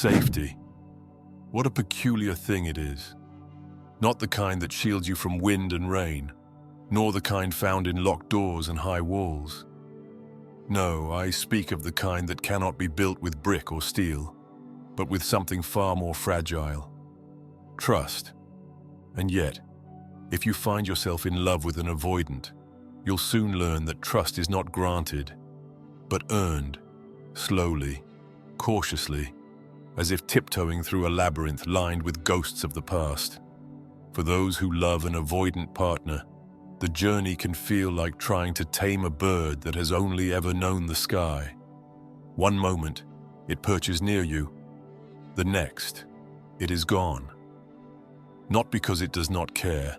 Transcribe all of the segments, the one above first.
Safety. What a peculiar thing it is. Not the kind that shields you from wind and rain, nor the kind found in locked doors and high walls. No, I speak of the kind that cannot be built with brick or steel, but with something far more fragile: trust. And yet, if you find yourself in love with an avoidant, you'll soon learn that trust is not granted, but earned, slowly, cautiously, as if tiptoeing through a labyrinth lined with ghosts of the past. For those who love an avoidant partner, the journey can feel like trying to tame a bird that has only ever known the sky. One moment, it perches near you. The next, it is gone. Not because it does not care,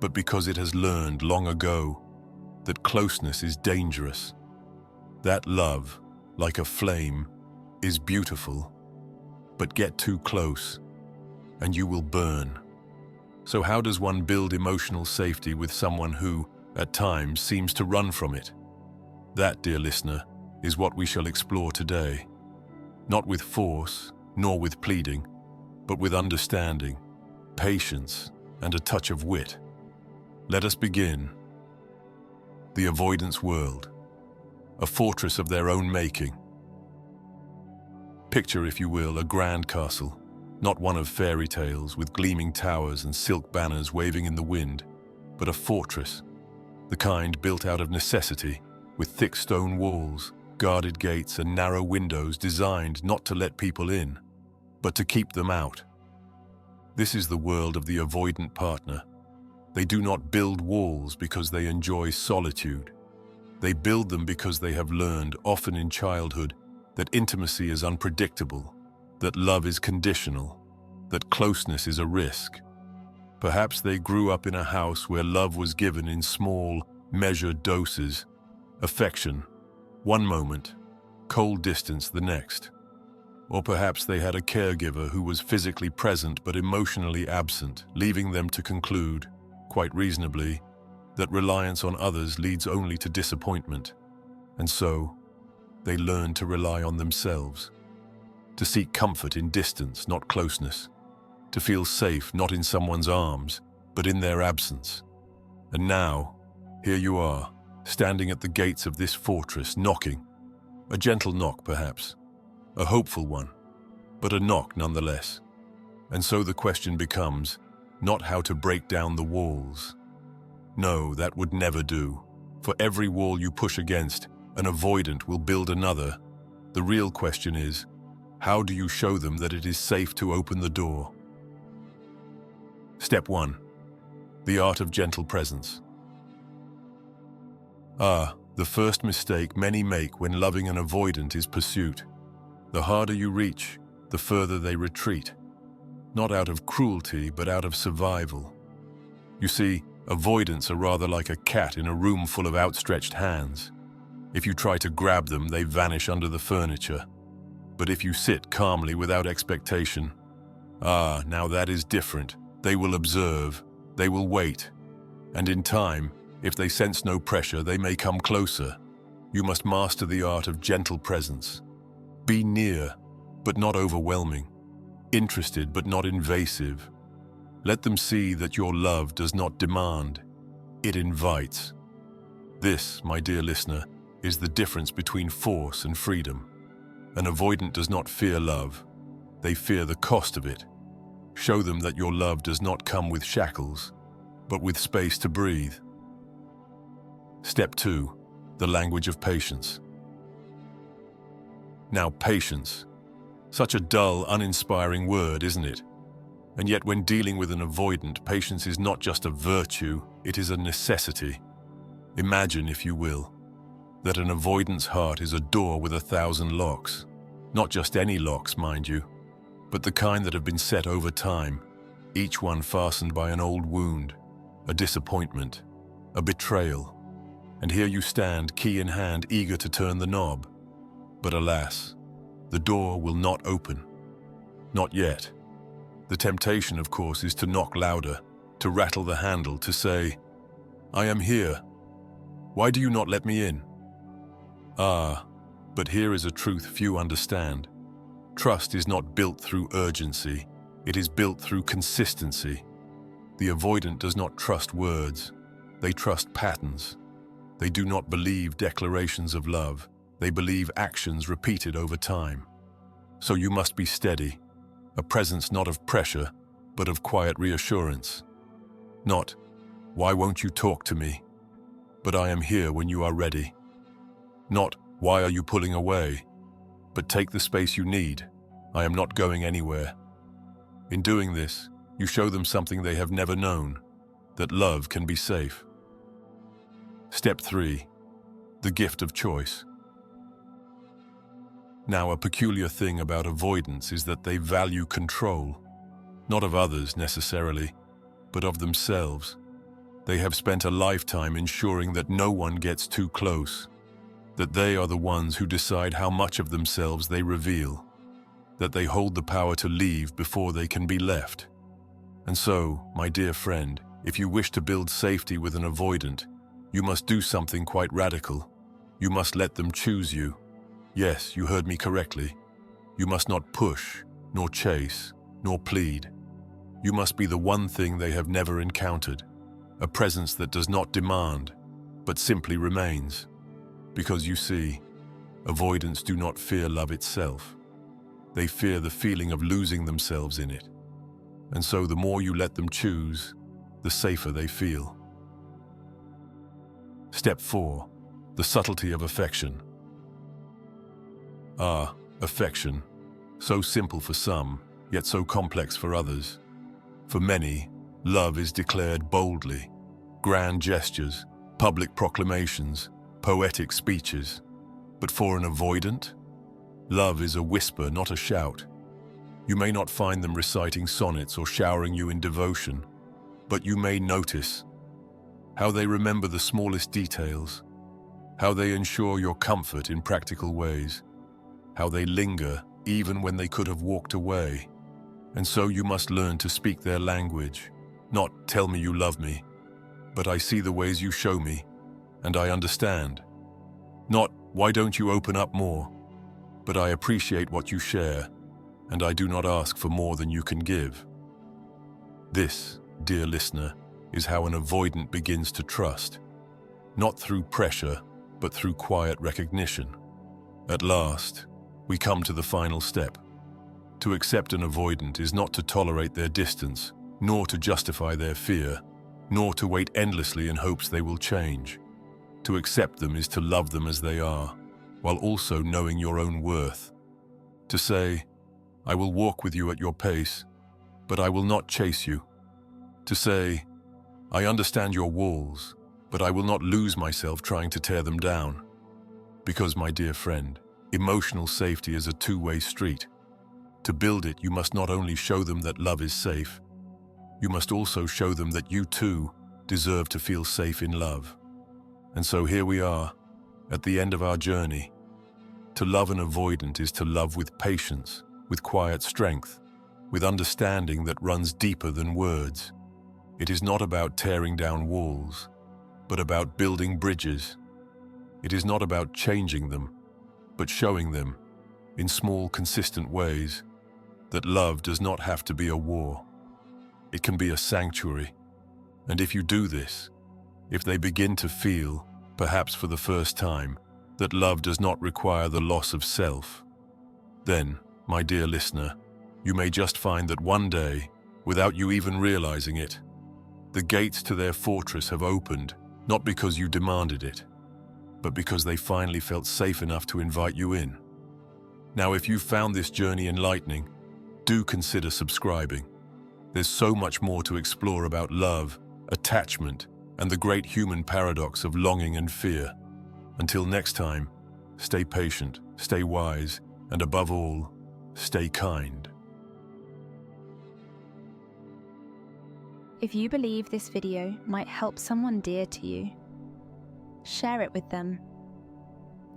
but because it has learned long ago that closeness is dangerous. That love, like a flame, is beautiful, but get too close, and you will burn. So how does one build emotional safety with someone who, at times, seems to run from it? That, dear listener, is what we shall explore today. Not with force, nor with pleading, but with understanding, patience, and a touch of wit. Let us begin. The avoidance world, a fortress of their own making. Picture, if you will, a grand castle, not one of fairy tales with gleaming towers and silk banners waving in the wind, but a fortress, the kind built out of necessity, with thick stone walls, guarded gates, and narrow windows designed not to let people in, but to keep them out. This is the world of the avoidant partner. They do not build walls because they enjoy solitude. They build them because they have learned, often in childhood, that intimacy is unpredictable, that love is conditional, that closeness is a risk. Perhaps they grew up in a house where love was given in small, measured doses. Affection, one moment, cold distance the next. Or perhaps they had a caregiver who was physically present but emotionally absent, leaving them to conclude, quite reasonably, that reliance on others leads only to disappointment. And so, they learn to rely on themselves, to seek comfort in distance, not closeness, to feel safe not in someone's arms, but in their absence. And now, here you are, standing at the gates of this fortress, knocking. A gentle knock, perhaps, a hopeful one, but a knock nonetheless. And so the question becomes, not how to break down the walls. No, that would never do. For every wall you push against, an avoidant will build another. The real question is, how do you show them that it is safe to open the door? Step 1. The art of gentle presence. The first mistake many make when loving an avoidant is pursuit. The harder you reach, the further they retreat. Not out of cruelty, but out of survival. You see, avoidants are rather like a cat in a room full of outstretched hands. If you try to grab them, they vanish under the furniture. But if you sit calmly without expectation, now that is different. They will observe, they will wait. And in time, if they sense no pressure, they may come closer. You must master the art of gentle presence. Be near, but not overwhelming. Interested, but not invasive. Let them see that your love does not demand, it invites. This, my dear listener, is the difference between force and freedom. An avoidant does not fear love. They fear the cost of it. Show them that your love does not come with shackles, but with space to breathe. Step 2. The language of patience. Now, patience. Such a dull, uninspiring word, isn't it? And yet when dealing with an avoidant, patience is not just a virtue, it is a necessity. Imagine, if you will, that an avoidant's heart is a door with 1,000 locks. Not just any locks, mind you, but the kind that have been set over time, each one fastened by an old wound, a disappointment, a betrayal. And here you stand, key in hand, eager to turn the knob. But alas, the door will not open. Not yet. The temptation, of course, is to knock louder, to rattle the handle, to say, "I am here. Why do you not let me in?" But here is a truth few understand. Trust is not built through urgency, it is built through consistency. The avoidant does not trust words, they trust patterns. They do not believe declarations of love, they believe actions repeated over time. So you must be steady, a presence not of pressure, but of quiet reassurance. Not, "Why won't you talk to me?" but "I am here when you are ready." Not, "Why are you pulling away?" but "Take the space you need. I am not going anywhere." In doing this, you show them something they have never known, that love can be safe. Step 3. The gift of choice. Now, a peculiar thing about avoidance is that they value control, not of others necessarily, but of themselves. They have spent a lifetime ensuring that no one gets too close, that they are the ones who decide how much of themselves they reveal, that they hold the power to leave before they can be left. And so, my dear friend, if you wish to build safety with an avoidant, you must do something quite radical. You must let them choose you. Yes, you heard me correctly. You must not push, nor chase, nor plead. You must be the one thing they have never encountered, a presence that does not demand, but simply remains. Because you see, avoidants do not fear love itself. They fear the feeling of losing themselves in it. And so the more you let them choose, the safer they feel. Step 4. The subtlety of affection. Affection. So simple for some, yet so complex for others. For many, love is declared boldly. Grand gestures, public proclamations, poetic speeches. But for an avoidant, love is a whisper, not a shout. You may not find them reciting sonnets or showering you in devotion, but you may notice how they remember the smallest details, how they ensure your comfort in practical ways, how they linger even when they could have walked away. And so you must learn to speak their language, not "tell me you love me," but "I see the ways you show me, and I understand." Not "why don't you open up more," but "I appreciate what you share, and I do not ask for more than you can give." This, dear listener, is how an avoidant begins to trust, not through pressure, but through quiet recognition. At last, we come to the final step. To accept an avoidant is not to tolerate their distance, nor to justify their fear, nor to wait endlessly in hopes they will change. To accept them is to love them as they are, while also knowing your own worth. To say, "I will walk with you at your pace, but I will not chase you." To say, "I understand your walls, but I will not lose myself trying to tear them down." Because, my dear friend, emotional safety is a two-way street. To build it, you must not only show them that love is safe, you must also show them that you too deserve to feel safe in love. And so here we are, at the end of our journey. To love an avoidant is to love with patience, with quiet strength, with understanding that runs deeper than words. It is not about tearing down walls, but about building bridges. It is not about changing them, but showing them, in small, consistent ways, that love does not have to be a war. It can be a sanctuary. And if you do this, if they begin to feel, perhaps for the first time, that love does not require the loss of self, then, my dear listener, you may just find that one day, without you even realizing it, the gates to their fortress have opened, not because you demanded it, but because they finally felt safe enough to invite you in. Now, if you found this journey enlightening, do consider subscribing. There's so much more to explore about love, attachment, and the great human paradox of longing and fear. Until next time, stay patient, stay wise, and above all, stay kind. If you believe this video might help someone dear to you, share it with them.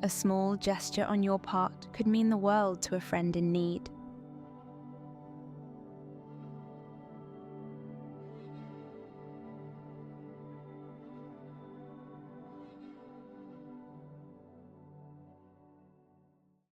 A small gesture on your part could mean the world to a friend in need.